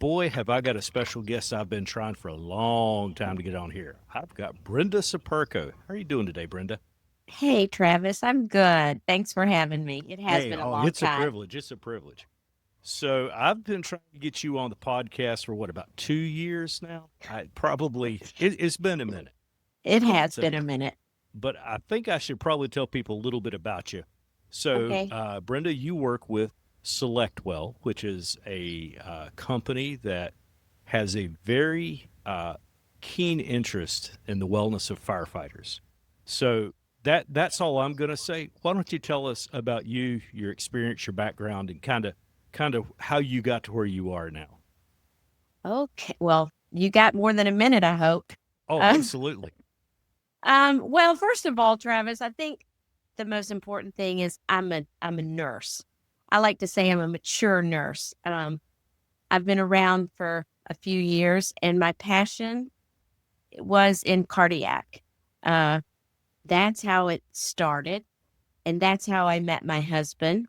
boy, have I got a special guest I've been trying for a long time to get on here. I've got Brenda Superko. How are you doing today, Brenda? Hey, Travis, I'm good. Thanks for having me. It has Hey, been a oh, long it's a time. privilege. It's a privilege. So I've been trying to get you on the podcast for what, about 2 years now? It's been a minute. It has So, been a minute. but I think I should probably tell people a little bit about you. So, Okay. Brenda, you work with Selectwell, which is a company that has a very keen interest in the wellness of firefighters. So that's all I'm going to say. Why don't you tell us about you, your experience, your background, and kind of how you got to where you are now? Okay. Well, you got more than a minute, I hope. Oh, Uh, absolutely. well, first of all, Travis, I think the most important thing is I'm a nurse. I like to say I'm a mature nurse. I've been around for a few years, and my passion was in cardiac. Uh, that's how it started, and that's how I met my husband.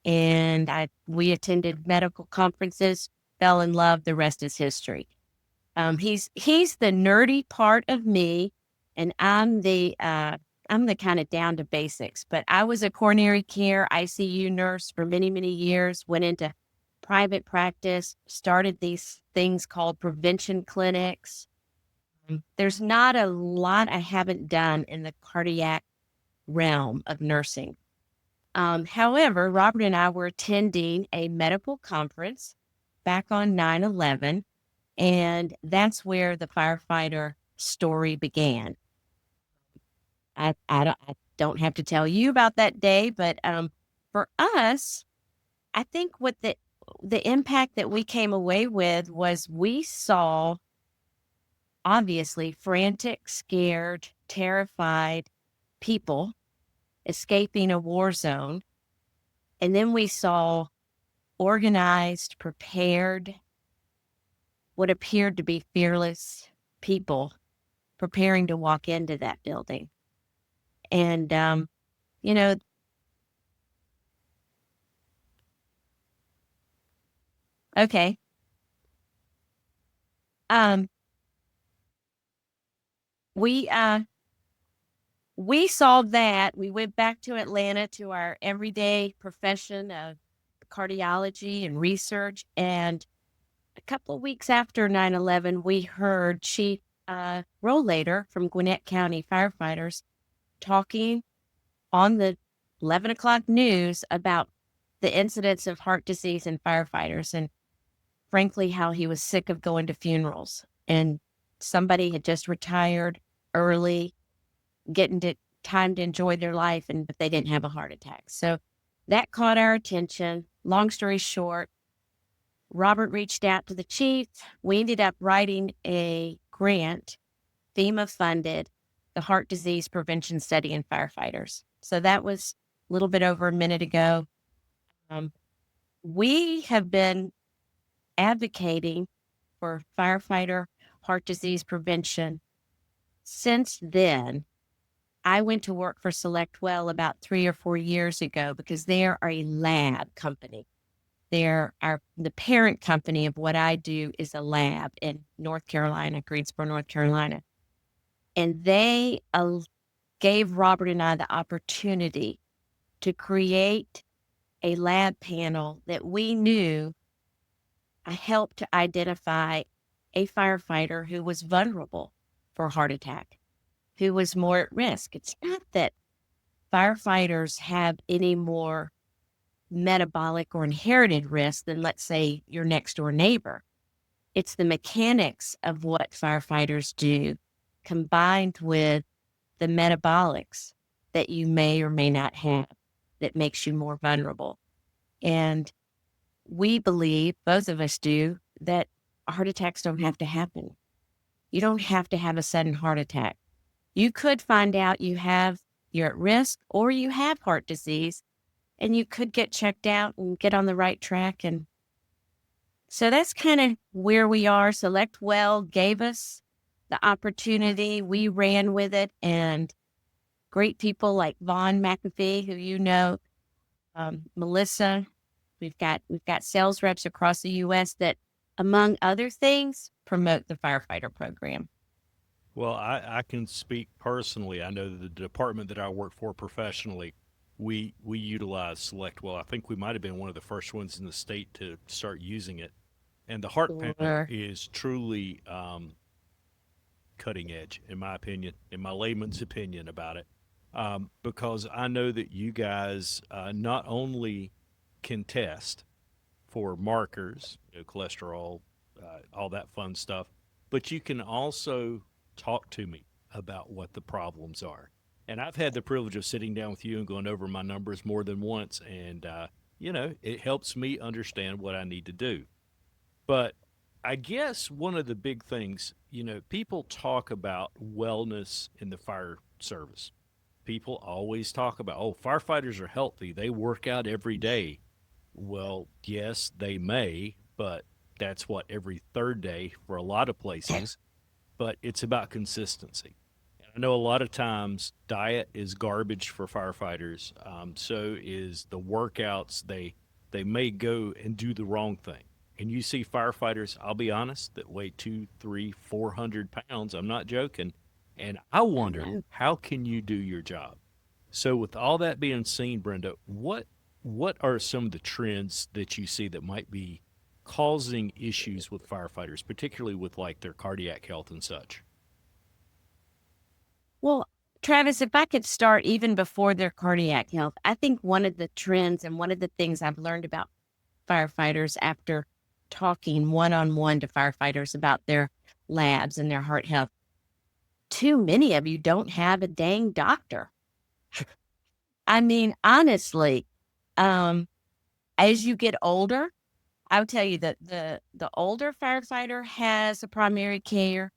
And we attended medical conferences, fell in love. The rest is history. He's the nerdy part of me, and I'm the kind of down to basics. But I was a coronary care ICU nurse for many years. Went into private practice, started these things called prevention clinics. There's not a lot I haven't done in the cardiac realm of nursing. However, Robert and I were attending a medical conference back on 9/11, and that's where the firefighter story began. I don't have to tell you about that day, but for us, I think what the impact that we came away with was we saw obviously frantic, scared, terrified people escaping a war zone, and then we saw organized, prepared, what appeared to be fearless people preparing to walk into that building. And, you know, okay. Um, we, uh, we saw that. We went back to Atlanta to our everyday profession of cardiology and research. And a couple of weeks after 9/11, we heard Chief Rollator from Gwinnett County Firefighters talking on the 11 o'clock news about the incidents of heart disease in firefighters and frankly how he was sick of going to funerals and somebody had just retired early, getting to time to enjoy their life, and but they didn't have a heart attack. So that caught our attention. Long story short, Robert reached out to the chief. We ended up writing a grant, FEMA funded, the heart disease prevention study in firefighters. So that was a little bit over a minute ago. Um, we have been advocating for firefighter heart disease prevention since then. I went to work for SelectWell about 3 or 4 years ago because they are a lab company. The parent company of what I do is a lab in North Carolina, Greensboro, North Carolina. And they gave Robert and I the opportunity to create a lab panel that we knew helped to identify a firefighter who was vulnerable for a heart attack, who was more at risk. It's not that firefighters have any more metabolic or inherited risk than, let's say, your next door neighbor. It's the mechanics of what firefighters do combined with the metabolics that you may or may not have that makes you more vulnerable. And we believe, both of us do, that heart attacks don't have to happen. You don't have to have a sudden heart attack. You could find out you're at risk or you have heart disease, and you could get checked out and get on the right track. And so that's kind of where we are. SelectWell gave us the opportunity. We ran with it, and great people like Vaughn McAfee, who Melissa. We've got sales reps across the U.S. that among other things, promote the firefighter program. Well, I can speak personally. I know the department that I work for professionally, we utilize Select Well. I think we might have been one of the first ones in the state to start using it. And the heart panel Or is truly cutting edge, in my opinion, in my layman's opinion about it, because I know that you guys not only can test for markers, cholesterol, all that fun stuff, but you can also talk to me about what the problems are. And I've had the privilege of sitting down with you and going over my numbers more than once, and it helps me understand what I need to do. But I guess one of the big things, people talk about wellness in the fire service. People always talk about, oh, firefighters are healthy. They work out every day. Well, yes, they may, but that's what, every third day for a lot of places. But it's about consistency. I know a lot of times diet is garbage for firefighters. So is the workouts. They may go and do the wrong thing. And you see firefighters, I'll be honest, that weigh 2, 3, 400 pounds. I'm not joking. And I I wonder, know. how can you do your job? So with all that being seen, Brenda, what are some of the trends that you see that might be causing issues with firefighters, particularly with like their cardiac health and such? Well, Travis, if I could start even before their cardiac health, I think one of the trends and one of the things I've learned about firefighters after talking one on one to firefighters about their labs and their heart health, too many of you don't have a dang doctor. I mean, honestly, um, as you get older, I would tell you that the older firefighter has a primary care.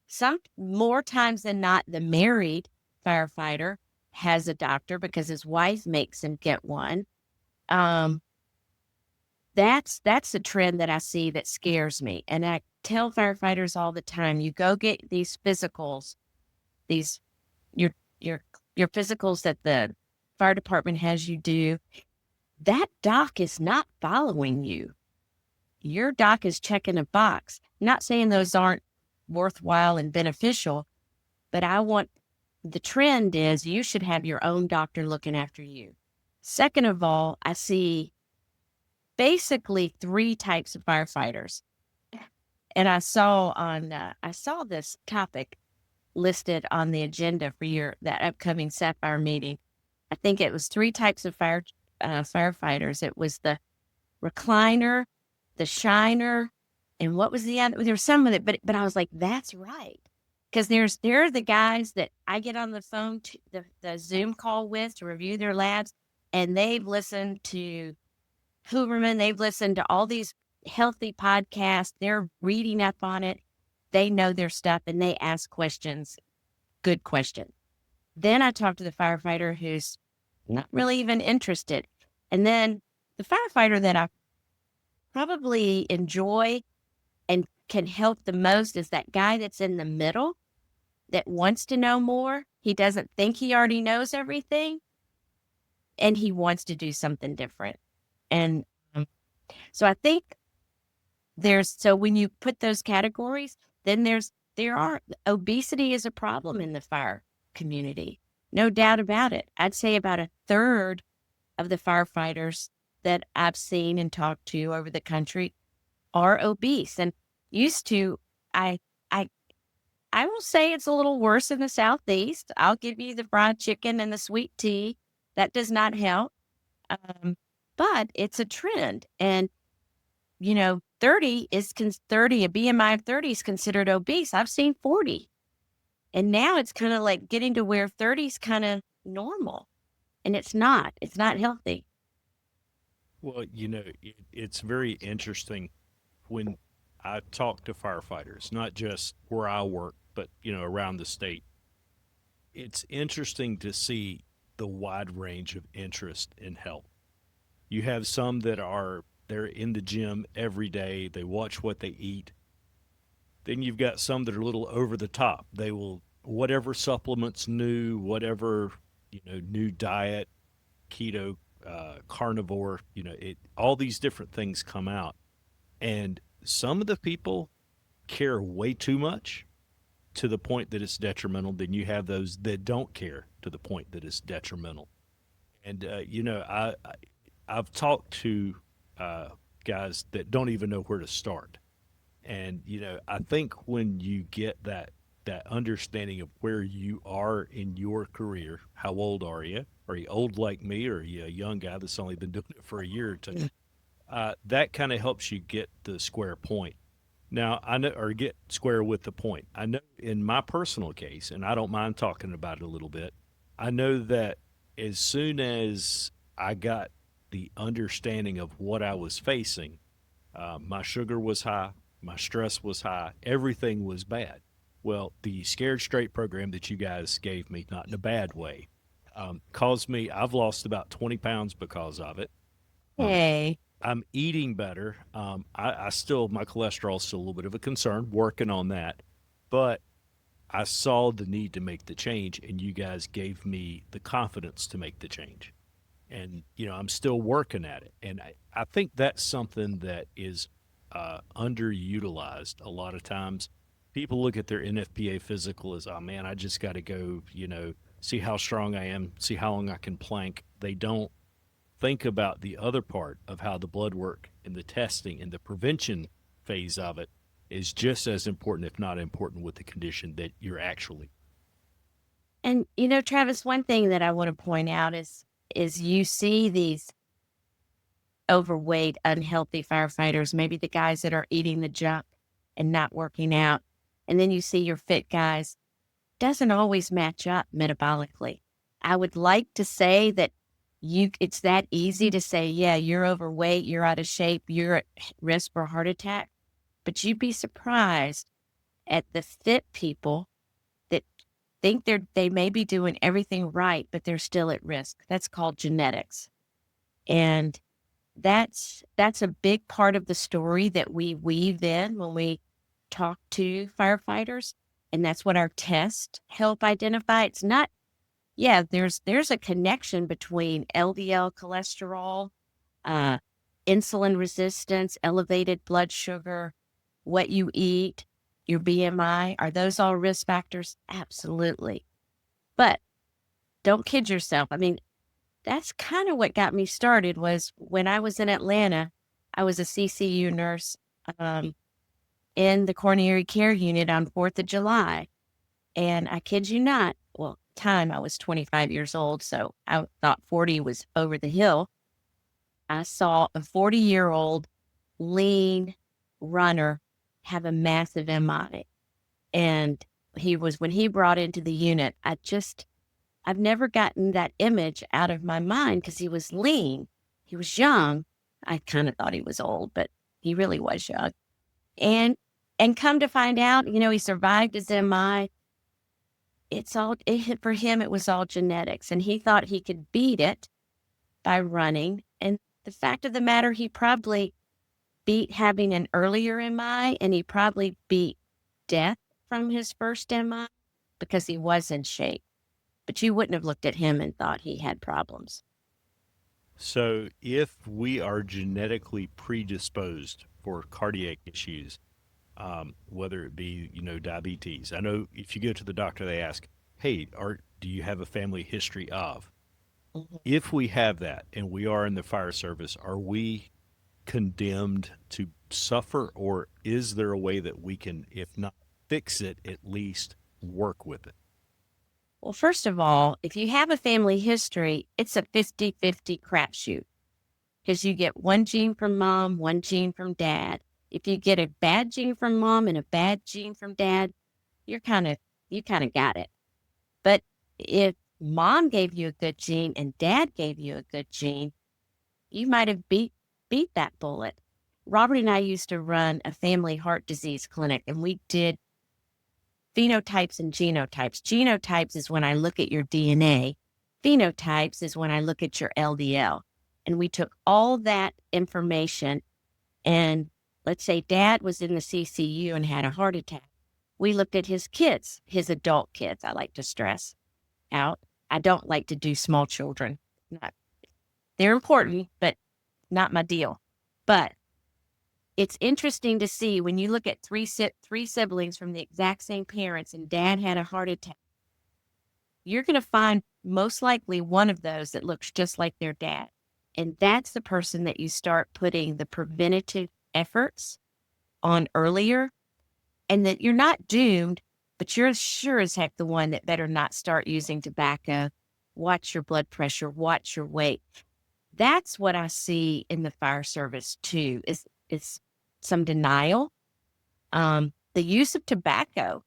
Some more times than not, the married firefighter has a doctor because his wife makes him get one. Um, that's a trend that I see that scares me. And I tell firefighters all the time, you go get these physicals, these your your your physicals that the fire department has you do. That doc is not following you. Your doc is checking a box. Not saying those aren't worthwhile and beneficial, but I want the trend is you should have your own doctor looking after you. Second of all, I see basically three types of firefighters. And I saw this topic listed on the agenda for that upcoming Sapphire meeting. I think it was three types of firefighters. It was the recliner, the shiner, and what was the other? There was some of it, but I was like, that's right. Because there are the guys that I get on the phone to the Zoom call with to review their labs, and they've listened to Huberman, they've listened to all these healthy podcasts, they're reading up on it, they know their stuff, and they ask questions, good questions. Then I talk to the firefighter who's not really even interested. And then the firefighter that I probably enjoy and can help the most is that guy that's in the middle that wants to know more. He doesn't think he already knows everything and he wants to do something different. And so I think so when you put those categories, then obesity is a problem in the fire community. No doubt about it. I'd say about a third of the firefighters that I've seen and talked to over the country are obese. And used to, I, I, I will say it's a little worse in the Southeast. I'll give you the fried chicken and the sweet tea. That does not help. Um, but it's a trend. And, 30, a BMI of 30 is considered obese. I've seen 40. And now it's kind of like getting to where 30 is kind of normal. And it's not healthy. Well, it's very interesting when I talk to firefighters, not just where I work, but around the state. It's interesting to see the wide range of interest in health. You have some that they're in the gym every day, they watch what they eat. Then you've got some that are a little over the top. They will whatever supplements new, whatever new diet, keto, carnivore, all these different things come out. And some of the people care way too much to the point that it's detrimental. Then you have those that don't care to the point that it's detrimental. And I've talked to uh, guys that don't even know where to start. And I think when you get that understanding of where you are in your career, how old are you? Are you old like me, or are you a young guy that's only been doing it for a year or two? That kind of helps you get the square point. Now, I know, or get square with the point. I know in my personal case, and I don't mind talking about it a little bit, I know that as soon as I got the understanding of what I was facing, my sugar was high, my stress was high, everything was bad. Well, the Scared Straight program that you guys gave me, not in a bad way, caused me, I've lost about 20 pounds because of it. Um, Hey. I'm eating better. I still, my cholesterol is still a little bit of a concern, working on that. But I saw the need to make the change, and you guys gave me the confidence to make the change. And, I'm still working at it. And I think that's something that is underutilized a lot of times. People look at their NFPA physical as, oh man, I just got to go, see how strong I am, see how long I can plank. They don't think about the other part of how the blood work and the testing and the prevention phase of it is just as important, if not important, with the condition that you're actually. And Travis, one thing that I want to point out is you see these overweight, unhealthy firefighters, maybe the guys that are eating the junk and not working out. And then you see your fit guys, doesn't always match up metabolically. I would like to say that it's that easy to say, yeah, you're overweight, you're out of shape, you're at risk for a heart attack. But you'd be surprised at the fit people that think they may be doing everything right, but they're still at risk. That's called genetics. And that's a big part of the story that we weave in when we talk to firefighters. And that's what our tests help identify. It's not, yeah, there's a connection between LDL cholesterol, uh, insulin resistance, elevated blood sugar, what you eat, your BMI. Are those all risk factors? Absolutely. But don't kid yourself. I mean, that's kind of what got me started was when I was in Atlanta, I was a CCU nurse um, in the coronary care unit on 4th of July. And I kid you not, well, time I was 25 years old, so I thought 40 was over the hill. I saw a 40-year-old lean runner have a massive MI. And when he brought into the unit, I've never gotten that image out of my mind because he was lean. He was young. I kind of thought he was old, but he really was young. And come to find out, he survived his MI. For him, it was all genetics. And he thought he could beat it by running. And the fact of the matter, he probably beat having an earlier MI, and he probably beat death from his first MI because he was in shape. But you wouldn't have looked at him and thought he had problems. So, if we are genetically predisposed for cardiac issues, whether it be diabetes, I know if you go to the doctor, they ask, "Hey, do you have a family history of?" Mhm. If we have that and we are in the fire service, are we condemned to suffer, or is there a way that we can, if not fix it, at least work with it? Well, first of all, if you have a family history, it's a 50-50 crapshoot because you get one gene from mom, one gene from dad. If you get a bad gene from mom and a bad gene from dad, you're kind of you kind of got it. But if mom gave you a good gene and dad gave you a good gene, you might have beat that bullet. Robert and I used to run a family heart disease clinic, and we did phenotypes and genotypes. Genotypes is when I look at your DNA. Phenotypes is when I look at your LDL. And we took all that information, and let's say dad was in the CCU and had a heart attack. We looked at his kids, his adult kids. I like to stress out. I don't like to do small children. Not, they're important, but not my deal. But it's interesting to see when you look at three siblings from the exact same parents and dad had a heart attack, you're going to find most likely one of those that looks just like their dad. And that's the person that you start putting the preventative efforts on earlier, and that you're not doomed, but you're sure as heck the one that better not start using tobacco. Watch your blood pressure, watch your weight. That's what I see in the fire service too, is some denial. The use of tobacco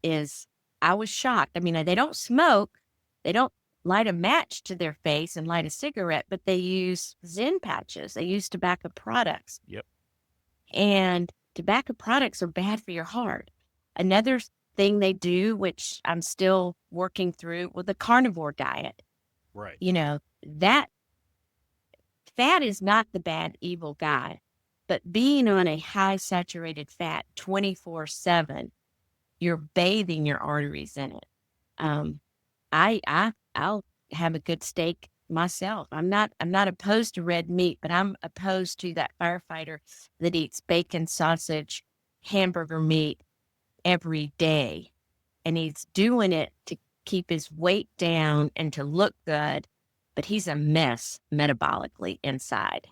is, I was shocked. I mean, they don't smoke, they don't light a match to their face and light a cigarette, but they use Zen patches. They use tobacco products. Yep. And tobacco products are bad for your heart. Another thing they do, which I'm still working through, with the carnivore diet. Right. That fat is not the bad, evil guy, but being on a high saturated fat 24/7, you're bathing your arteries in it. Um, I'll have a good steak myself. I'm not opposed to red meat, but I'm opposed to that firefighter that eats bacon, sausage, hamburger meat every day. And he's doing it to keep his weight down and to look good, but he's a mess metabolically inside.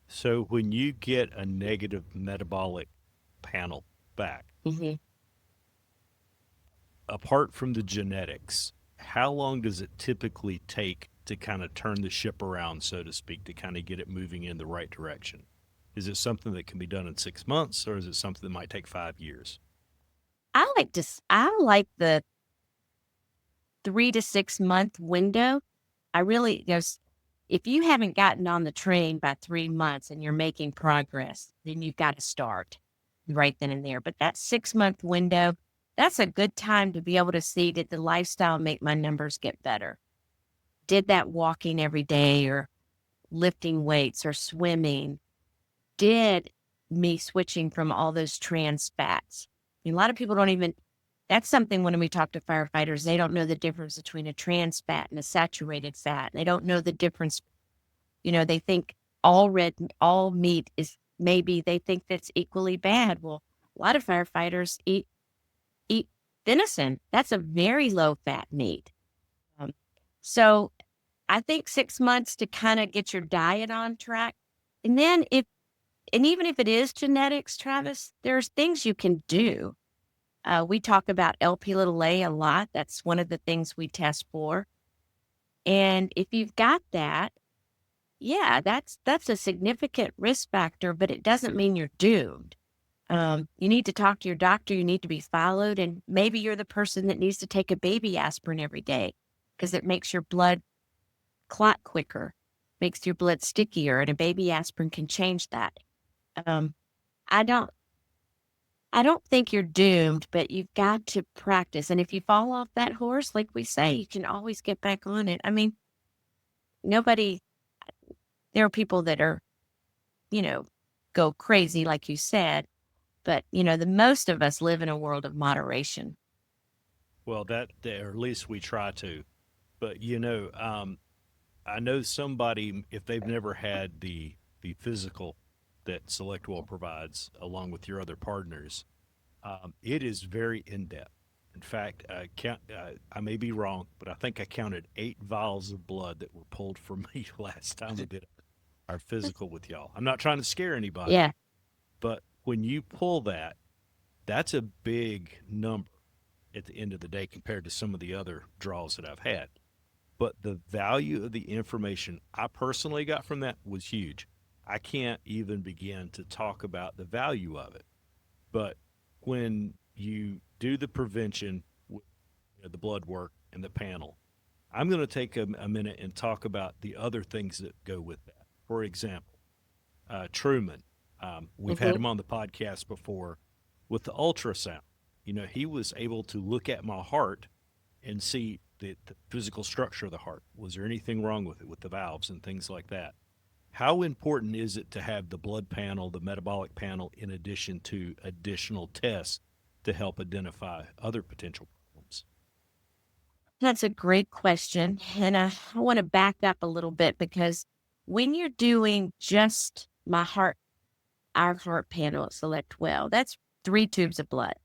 So when you get a negative metabolic panel back, Hmm. apart from the genetics, how long does it typically take to kind of turn the ship around, so to speak, to kind of get it moving in the right direction? Is it something that can be done in 6 months, or is it something that might take 5 years? I like the 3 to 6 month window. I really, if you haven't gotten on the train by 3 months and you're making progress, then you've got to start right then and there. But that 6 month window, that's a good time to be able to see, did the lifestyle make my numbers get better? Did that walking every day or lifting weights or swimming, did me switching from all those trans fats? I mean, a lot of people don't even, that's something when we talk to firefighters, they don't know the difference between a trans fat and a saturated fat. They don't know the difference. They think all meat is, maybe they think that's equally bad. Well, a lot of firefighters eat venison. That's a very low fat meat. Um, so I think 6 months to kind of get your diet on track. And then even if it is genetics, Travis, there's things you can do. We talk about LP little a lot. That's one of the things we test for. And if you've got that, yeah, that's a significant risk factor, but it doesn't mean you're doomed. You need to talk to your doctor. You need to be followed. And maybe you're the person that needs to take a baby aspirin every day because it makes your blood clot quicker, makes your blood stickier, and a baby aspirin can change that. Um, I don't I don't think you're doomed, but you've got to practice. And if you fall off that horse, like we say, you can always get back on it. I mean, nobody, there are people that are, you know, go crazy, like you said, but, the most of us live in a world of moderation. Well, or at least we try to. But I know somebody, if they've never had the physical that SelectWell provides, along with your other partners, it is very in depth. In fact, I may be wrong, but I think I counted 8 vials of blood that were pulled from me last time we did our physical with y'all. I'm not trying to scare anybody, Yeah. but when you pull that, that's a big number at the end of the day compared to some of the other draws that I've had. But the value of the information I personally got from that was huge. I can't even begin to talk about the value of it. But when you do the prevention, the blood work and the panel, I'm going to take a minute and talk about the other things that go with that. For example, Truman, we've had Hmm. him on the podcast before with the ultrasound. He was able to look at my heart and see the physical structure of the heart. Was there anything wrong with it, with the valves and things like that? How important is it to have the blood panel, the metabolic panel, in addition to additional tests to help identify other potential problems? That's a great question. And I want to back up a little bit because when you're doing just my heart our heart panel at Select Well. That's 3 tubes of blood.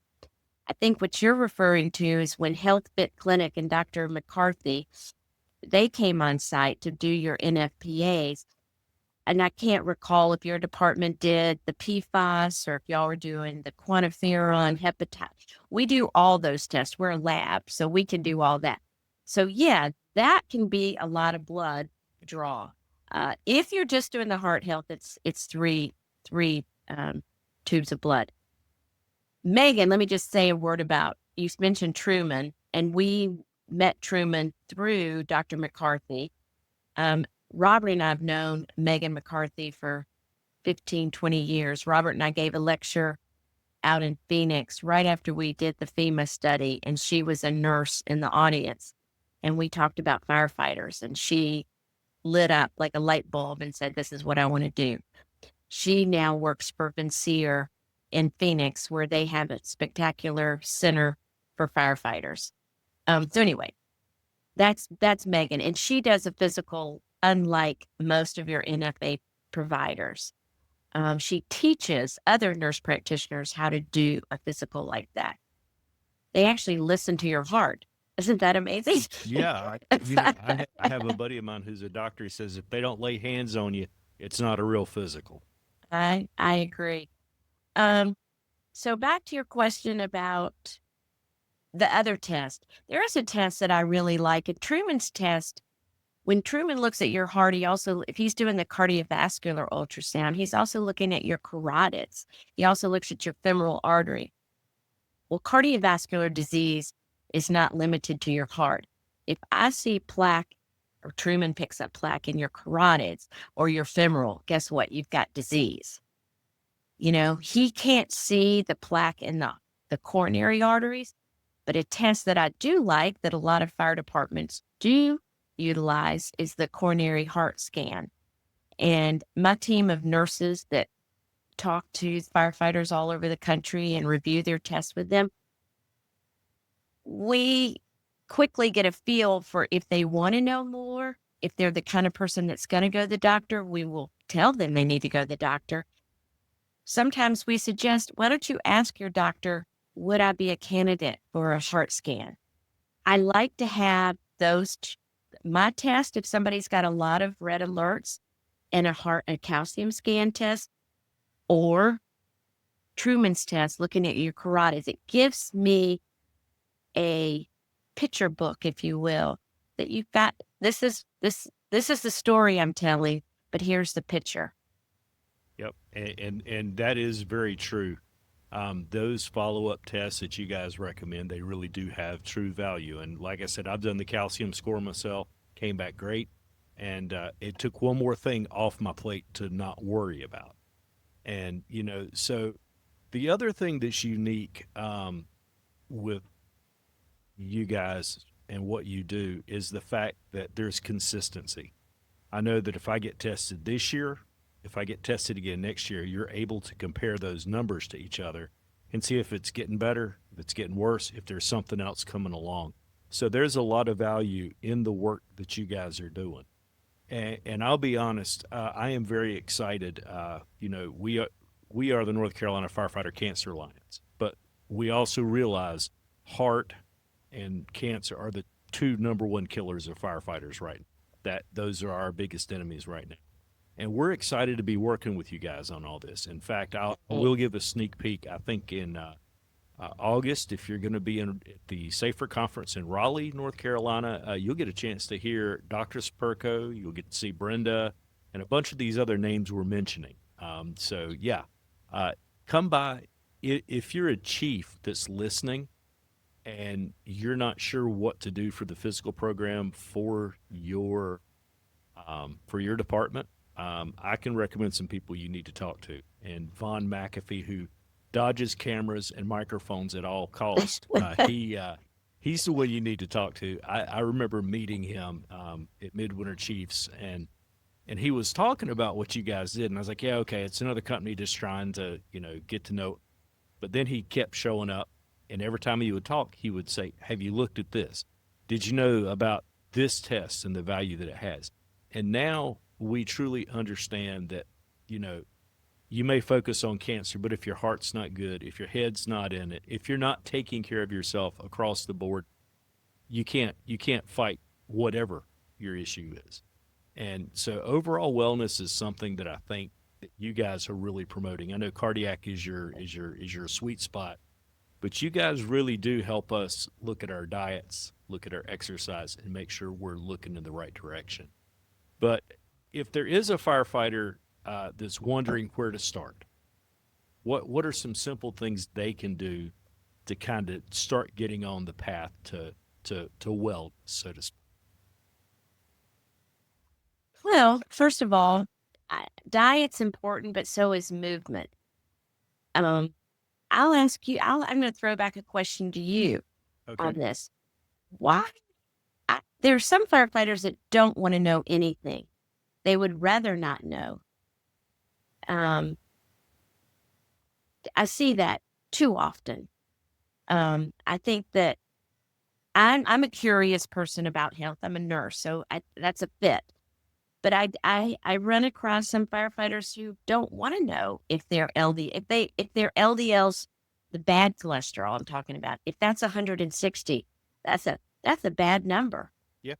I think what you're referring to is when Health Fit Clinic and Dr. McCarthy, they came on site to do your NFPAs. And I can't recall if your department did the PFAS or if y'all were doing the quantiferon, hepatitis. We do all those tests. We're a lab, so we can do all that. So yeah, that can be a lot of blood draw. If you're just doing the heart health, it's three tubes of blood. Megan, let me just say a word about, you mentioned Truman, and we met Truman through Dr. McCarthy. Robert and I have known Megan McCarthy for 15, 20 years. Robert and I gave a lecture out in Phoenix right after we did the FEMA study, and she was a nurse in the audience. And we talked about firefighters, and she lit up like a light bulb and said, "This is what I want to do." She now works for Vincier in Phoenix, where they have a spectacular center for firefighters. So anyway, that's Megan, and she does a physical unlike most of your NFA providers. She teaches other nurse practitioners how to do a physical like that. They actually listen to your heart. Isn't that amazing? Yeah, I have a buddy of mine who's a doctor. He says if they don't lay hands on you, it's not a real physical. I agree. Um, so back to your question about the other test. There is a test that I really like. And Truman's test, when Truman looks at your heart, he also, if he's doing the cardiovascular ultrasound, he's also looking at your carotids. He also looks at your femoral artery. Well, cardiovascular disease is not limited to your heart. If I see plaque, or Truman picks up plaque in your carotids or your femoral, guess what? You've got disease. You know, he can't see the plaque in the coronary arteries, but a test that I do like that a lot of fire departments do utilize is the coronary heart scan. And my team of nurses that talk to firefighters all over the country and review their tests with them, we quickly get a feel for if they want to know more. If they're the kind of person that's going to go to the doctor, we will tell them they need to go to the doctor. Sometimes we suggest, why don't you ask your doctor, would I be a candidate for a heart scan? I like to have my test, if somebody's got a lot of red alerts, and a calcium scan test, or Truman's test, looking at your carotids. It gives me a picture book, if you will, that you've got. This is the story I'm telling, but here's the picture. Yep, and that is very true. Those follow up tests that you guys recommend, they really do have true value. And like I said, I've done the calcium score myself, came back great, and it took one more thing off my plate to not worry about. And so the other thing that's unique with you guys and what you do is the fact that there's consistency. I know that if I get tested this year, if I get tested again next year, you're able to compare those numbers to each other and see if it's getting better, if it's getting worse, if there's something else coming along. So there's a lot of value in the work that you guys are doing. And I'll be honest, I am very excited. We are the North Carolina Firefighter Cancer Alliance, but we also realize heart and cancer are the two number one killers of firefighters right now. That those are our biggest enemies right now. And we're excited to be working with you guys on all this. In fact, I will give a sneak peek. I think in August, if you're going to be at the Safer Conference in Raleigh, North Carolina, you'll get a chance to hear Dr. Superko. You'll get to see Brenda and a bunch of these other names we're mentioning. So, yeah, come by. If you're a chief that's listening and you're not sure what to do for the physical program for your department, I can recommend some people you need to talk to. And Von McAfee, who dodges cameras and microphones at all cost, he's the one you need to talk to. I remember meeting him at Midwinter Chiefs, and he was talking about what you guys did, and I was like, yeah, okay, it's another company just trying to get to know. But then he kept showing up, and every time he would talk, he would say, "Have you looked at this? Did you know about this test and the value that it has?" And now we truly understand that, you know, you may focus on cancer, but if your heart's not good, if your head's not in it, if you're not taking care of yourself across the board, you can't fight whatever your issue is. And so overall wellness is something that I think that you guys are really promoting. I know cardiac is your sweet spot, but you guys really do help us look at our diets, look at our exercise, and make sure we're looking in the right direction. But if there is a firefighter that's wondering where to start, what are some simple things they can do to kind of start getting on the path to well, so to speak? Well, first of all, diet's important, but so is movement. Um, I'll ask you, I'm going to throw back a question to you on Okay. this. Why? There are some firefighters that don't want to know anything. They would rather not know. Um, I see that too often. I think that I'm a curious person about health. I'm a nurse, so that's a fit. But I run across some firefighters who don't want to know if they're if their LDL's the bad cholesterol I'm talking about. If that's 160, that's a bad number. Yeah.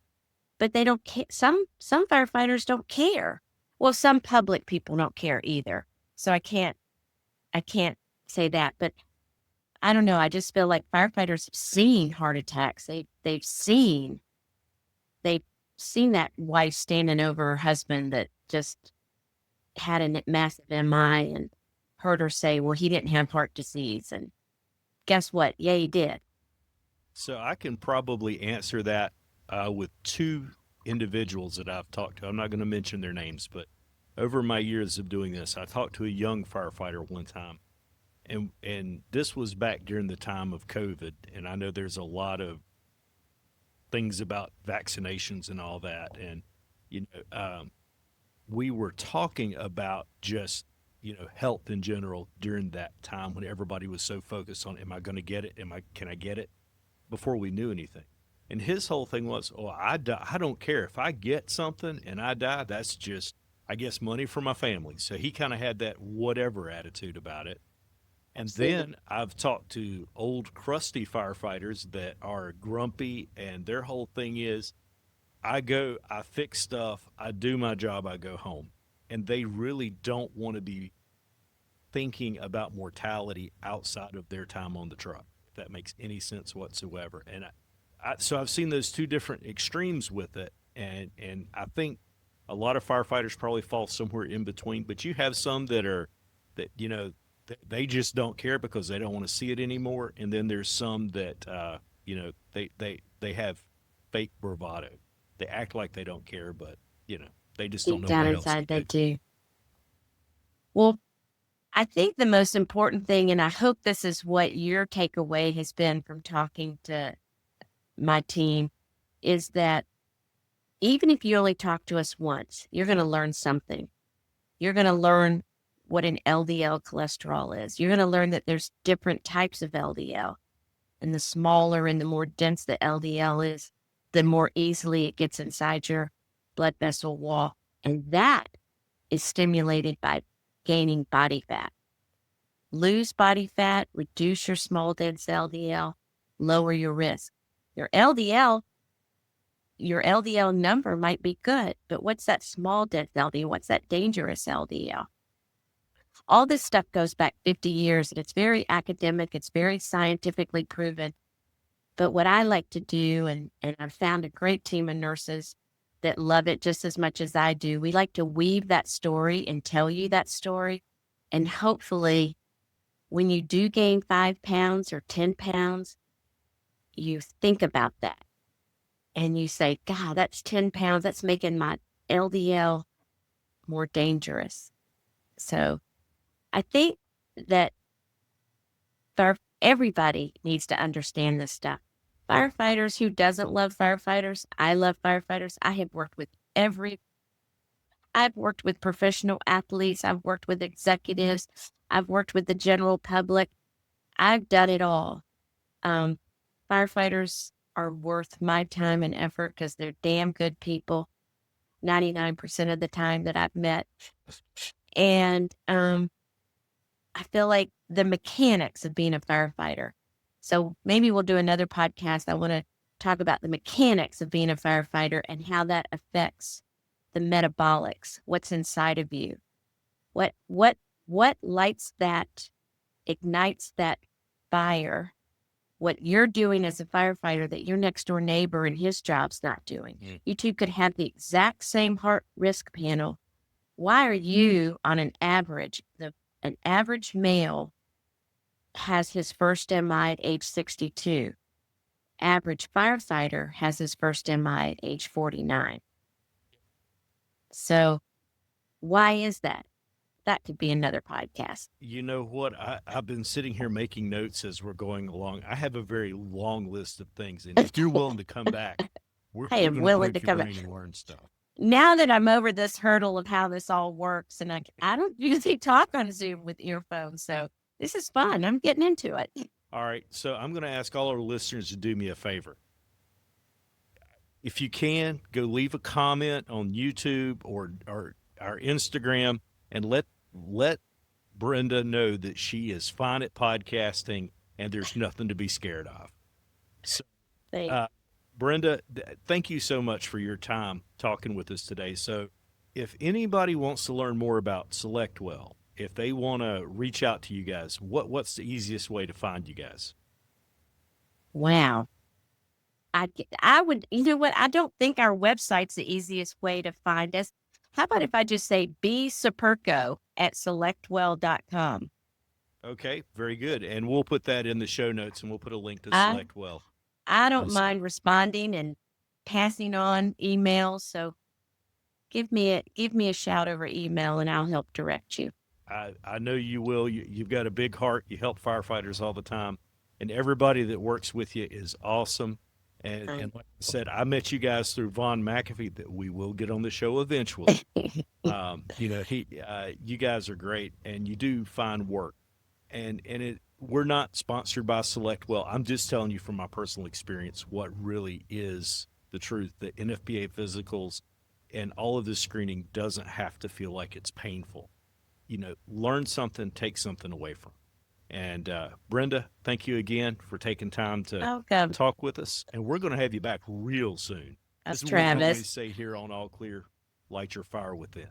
But they don't care. Some firefighters don't care. Well, some public people don't care either. So I can't say that. But I don't know. I just feel like firefighters have seen heart attacks. They've seen that wife standing over her husband that just had a massive MI and heard her say, well, he didn't have heart disease. And guess what? Yeah, he did. So I can probably answer that with two individuals that I've talked to. I'm not going to mention their names, but over my years of doing this, I talked to a young firefighter one time, and this was back during the time of COVID. And I know there's a lot of things about vaccinations and all that, and we were talking about just health in general during that time when everybody was so focused on, am I going to get it, can I get it, before we knew anything. And his whole thing was, oh, I don't care if I get something and I die, that's just, I guess, money for my family. So he kind of had that whatever attitude about it. And Absolutely. then I've talked to old crusty firefighters that are grumpy, and their whole thing is, I go, I fix stuff, I do my job, I go home. And they really don't want to be thinking about mortality outside of their time on the truck, if that makes any sense whatsoever. And so I've seen those two different extremes with it. And I think a lot of firefighters probably fall somewhere in between, but you have some that are, that, they just don't care because they don't want to see it anymore. And then there's some that, they have fake bravado. They act like they don't care, but you know, they just don't Deep know down what else to inside, they do. do. Well, I think the most important thing, and I hope this is what your takeaway has been from talking to my team, is that even if you only talk to us once, you're going to learn something. You're going to learn what an LDL cholesterol is. You're going to learn that there's different types of LDL. And the smaller and the more dense the LDL is, the more easily it gets inside your blood vessel wall. And that is stimulated by gaining body fat. Lose body fat, reduce your small dense LDL, lower your risk. Your LDL, your LDL number might be good, but what's that small dense LDL? What's that dangerous LDL? All this stuff goes back 50 years, and it's very academic. It's very scientifically proven. But what I like to do, and I've found a great team of nurses that love it just as much as I do, we like to weave that story and tell you that story. And hopefully, when you do gain 5 pounds or 10 pounds, you think about that and you say, God, that's 10 pounds. That's making my LDL more dangerous. So I think that everybody needs to understand this stuff. Firefighters, who doesn't love firefighters? I love firefighters. I've worked with professional athletes. I've worked with executives. I've worked with the general public. I've done it all. Um, Firefighters are worth my time and effort because they're damn good people 99% of the time that I've met. And I feel like the mechanics of being a firefighter. So maybe we'll do another podcast. I want to talk about the mechanics of being a firefighter and how that affects the metabolics, what's inside of you. What lights that, ignites that fire, what you're doing as a firefighter that your next door neighbor and his job's not doing. You two could have the exact same heart risk panel. Why are you on an average? An average male has his first MI at age 62. Average firefighter has his first MI at age 49. So why is that? That could be another podcast. You know what? I've been sitting here making notes as we're going along. I have a very long list of things. And if you're willing to come back, we're I am going to willing to pick your come brain and learn stuff. Now that I'm over this hurdle of how this all works, and I don't usually talk on Zoom with earphones, so this is fun. I'm getting into it. All right. So I'm going to ask all our listeners to do me a favor. If you can, go leave a comment on YouTube or our Instagram and let Brenda know that she is fine at podcasting and there's nothing to be scared of. So, uh, Brenda, thank you so much for your time talking with us today. So, if anybody wants to learn more about SelectWell, if they want to reach out to you guys, what's the easiest way to find you guys? Wow. I would, you know what? I don't think our website's the easiest way to find us. How about if I just say be Superko at selectwell.com? Okay, very good. And we'll put that in the show notes and we'll put a link to I, SelectWell. I don't mind responding and passing on emails. So give me a shout over email and I'll help direct you. I know you will. You've got a big heart. You help firefighters all the time. And everybody that works with you is awesome. And like I said, I met you guys through Vaughn McAfee that we will get on the show eventually. You guys are great and you do fine work. We're not sponsored by SelectWell. I'm just telling you from my personal experience what really is the truth. The NFPA physicals and all of this screening doesn't have to feel like it's painful. Learn something, take something away from. And Brenda, thank you again for taking time to talk with us. And we're going to have you back real soon. That's As we Travis. always say here on All Clear, light your fire within.